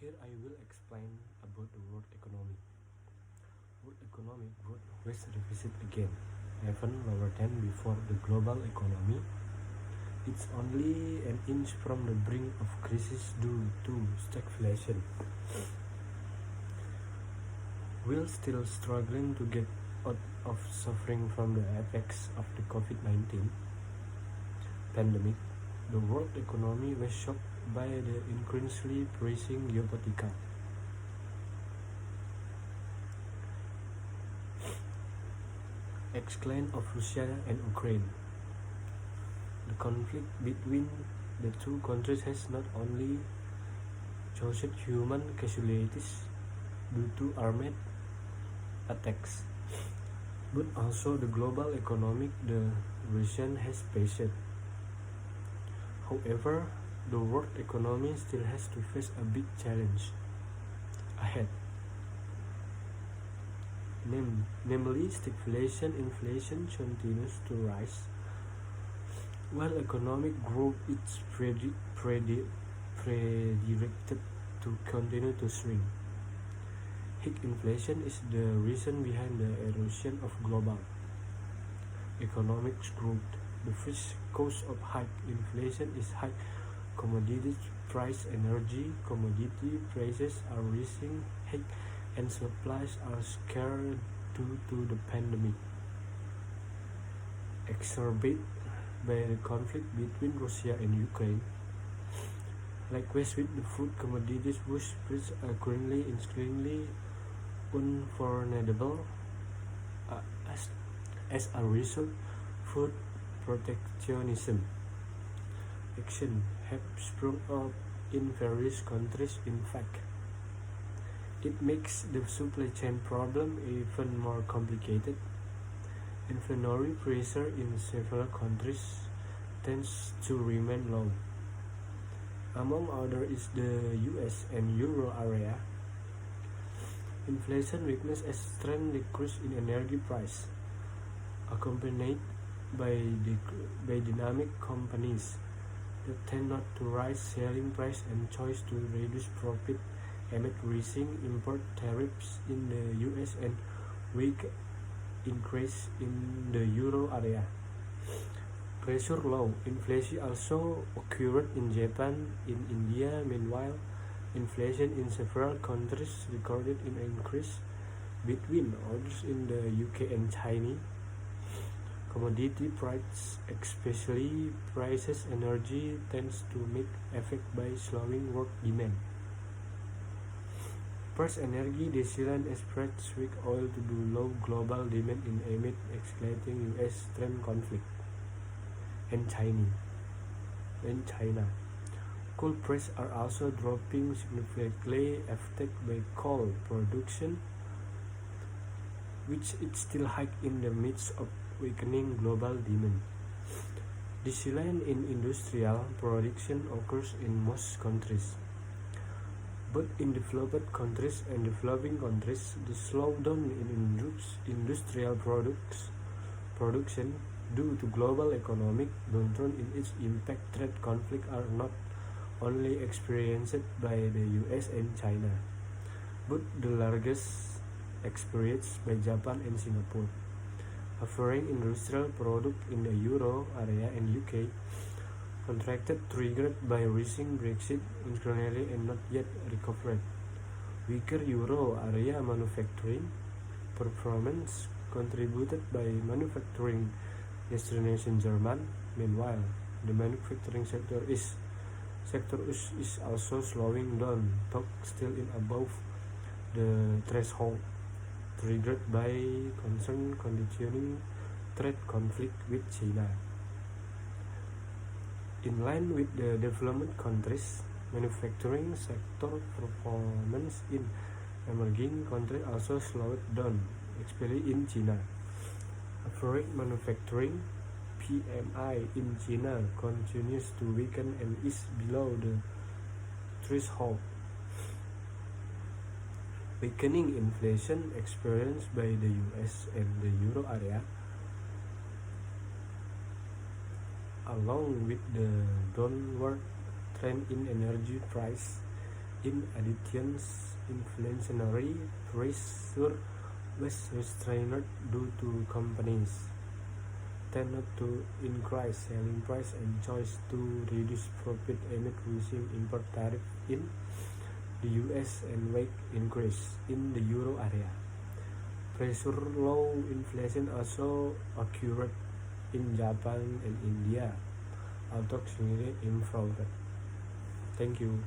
Here I will explain about the world economy. World economic growth was revised again, even lower than before the global economy. It's only an inch from the brink of crisis due to stagflation. We're still struggling to get out of suffering from the effects of the COVID-19 pandemic. The world economy was shocked by the increasingly pressing geopolitical exclave of Russia and Ukraine. The conflict between the two countries has not only caused human casualties due to armed attacks, but also the global economic the region has faced. However, the world economy still has to face a big challenge ahead, namely stagflation. Inflation continues to rise, while economic growth is predicted to continue to shrink. High inflation is the reason behind the erosion of global economic growth. The first cause of high inflation is high commodity price. Energy commodity prices are rising high and supplies are scarce due to the pandemic, exacerbated by the conflict between Russia and Ukraine. Likewise with the food commodities, whose prices are currently increasingly unavoidable. As a result, food protectionism action have sprung up in various countries. In fact, it makes the supply chain problem even more complicated. Inflationary pressure in several countries tends to remain low. Among others is the US and Euro area. Inflation weakness as trend decrease in energy price, accompanied by dynamic companies that tend not to raise selling price and choose to reduce profit amid rising import tariffs in the US and weak increase in the Euro area. Pressure low. Inflation also occurred in Japan, in India. Meanwhile, inflation in several countries recorded an increase, between others in the UK and China. Commodity prices, especially prices energy, tends to make effect by slowing world demand. First, energy distillate spreads weak oil to do low global demand in amid escalating US-China conflict and China. Coal prices are also dropping significantly, affected by coal production, which is still high in the midst of weakening global demand. Decline in industrial production occurs in most countries. But in developed countries and developing countries, the slowdown in industrial production due to global economic downturn in its impact. Trade conflicts are not only experienced by the US and China, but the largest experienced by Japan and Singapore. Offering industrial products in the Euro area and UK contracted, triggered by rising Brexit inquiry and not yet recovered. Weaker Euro area manufacturing performance contributed by manufacturing destination German. Meanwhile, the manufacturing sector is also slowing down, though still in above the threshold, triggered by concern continuing trade conflict with China. In line with the development countries, manufacturing sector performance in emerging countries also slowed down, especially in China. Average manufacturing PMI in China continues to weaken and is below the threshold. Weakening inflation experienced by the US and the Euro area, along with the downward trend in energy price, In addition, inflationary pressure was restrained due to companies tend not to increase selling price and choose to reduce profit amid rising import tariff in the US and wage increase in the euro area. Pressure low inflation also occurred in Japan and India, although significantly improved. Thank you.